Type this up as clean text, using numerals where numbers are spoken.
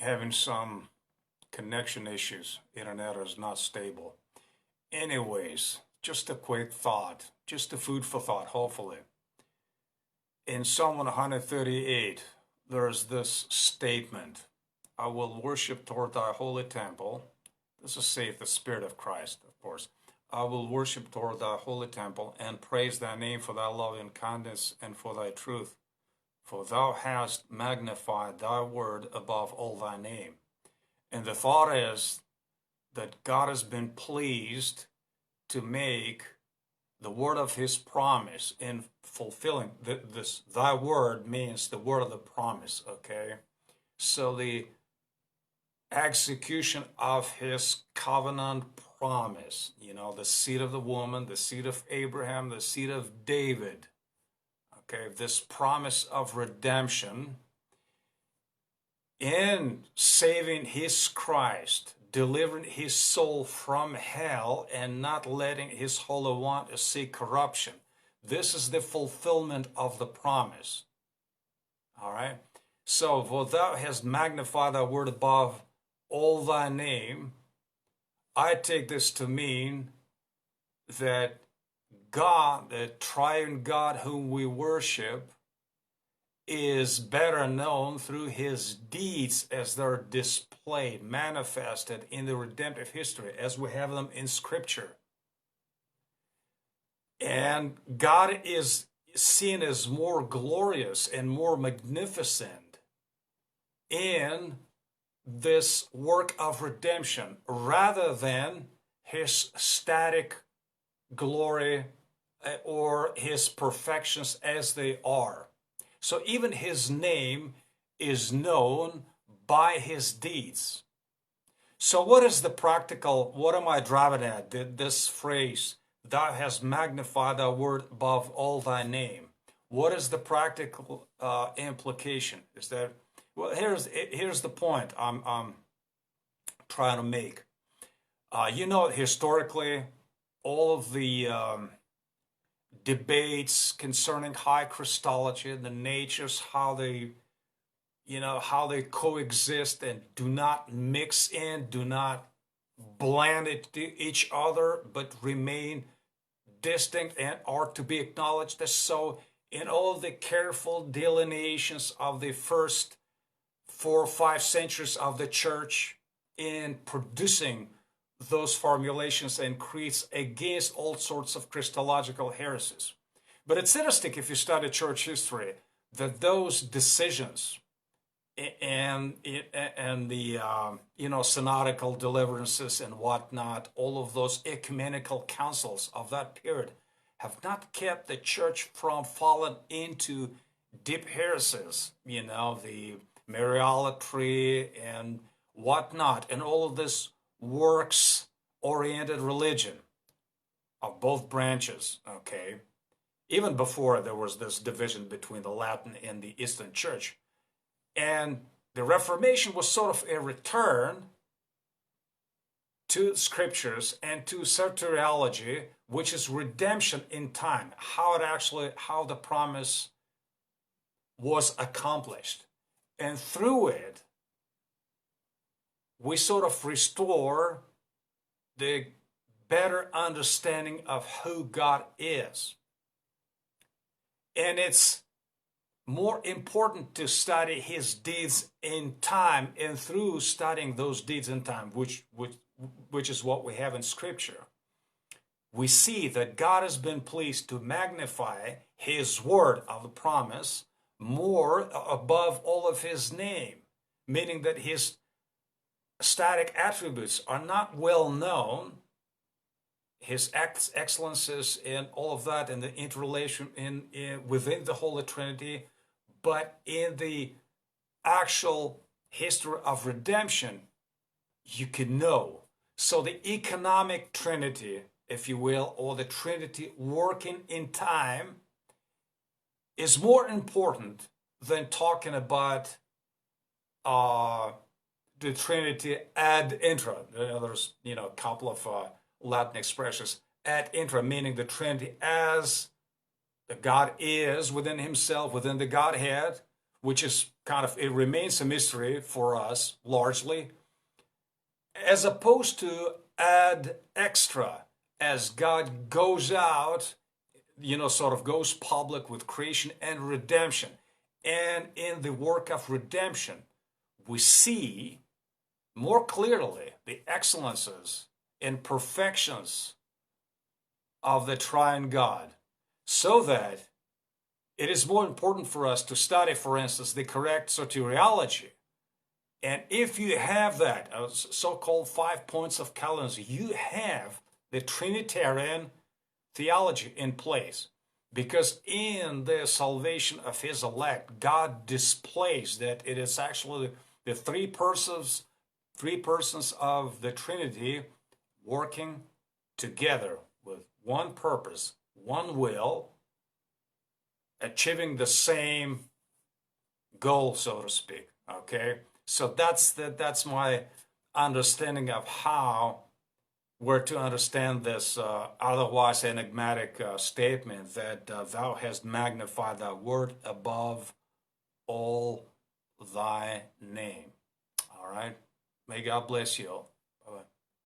having some connection issues. Internet is not stable. Anyways, just a quick thought, just a food for thought, hopefully. In Psalm 138, there's this statement, I will worship toward thy holy temple. This is saith the Spirit of Christ, of course. I will worship toward thy holy temple and praise thy name for thy loving kindness and for thy truth. For thou hast magnified thy word above all thy name. And the thought is that God has been pleased to make the word of his promise in fulfilling this. Thy word means the word of the promise, okay? So the execution of his covenant promise, the seed of the woman, the seed of Abraham, the seed of David, okay, this promise of redemption in saving his Christ, delivering his soul from hell and not letting his Holy One see corruption. This is the fulfillment of the promise. All right? So, for thou hast magnified thy word above all thy name, I take this to mean that God, the triune God whom we worship, is better known through his deeds as they're displayed, manifested in the redemptive history, as we have them in Scripture. And God is seen as more glorious and more magnificent in this work of redemption rather than his static glory or his perfections as they are. So even his name is known by his deeds. So what is the practical, what am I driving at? This phrase, thou hast magnified thy word above all thy name. What is the practical implication? Is that, well, here's the point I'm trying to make. Historically, all of the debates concerning high Christology and the natures, how they coexist and do not mix in, do not blend into each other, but remain distinct and are to be acknowledged as so in all the careful delineations of the first 4 or 5 centuries of the church in producing those formulations and creeds against all sorts of Christological heresies. But it's interesting, if you study church history, that those decisions and the synodical deliverances and whatnot, all of those ecumenical councils of that period have not kept the church from falling into deep heresies, the Mariolatry and whatnot, and all of this works-oriented religion of both branches, okay? Even before there was this division between the Latin and the Eastern Church. And the Reformation was sort of a return to scriptures and to soteriology, which is redemption in time, how the promise was accomplished. And through it, we sort of restore the better understanding of who God is. And it's more important to study his deeds in time, and through studying those deeds in time, which is what we have in Scripture, we see that God has been pleased to magnify his word of the promise more above all of his name, meaning that his static attributes are not well known, his excellences and all of that, and the interrelation within the Holy Trinity, but in the actual history of redemption, you can know. So the economic Trinity, if you will, or the Trinity working in time, is more important than talking about the Trinity ad intra. There's a couple of Latin expressions. Ad intra, meaning the Trinity as the God is within himself, within the Godhead, which is kind of, it remains a mystery for us largely, as opposed to ad extra, as God goes out, sort of goes public with creation and redemption. And in the work of redemption, we see more clearly the excellences and perfections of the triune God, so that it is more important for us to study, for instance, the correct soteriology. And if you have that, so-called 5 points of Calvinism, you have the Trinitarian theology in place. Because in the salvation of his elect, God displays that it is actually the three persons of the Trinity working together with one purpose, one will, achieving the same goal, so to speak. Okay, so that's my understanding of how we're to understand this otherwise enigmatic statement that thou hast magnified thy word above all thy name. All right, may God bless you all.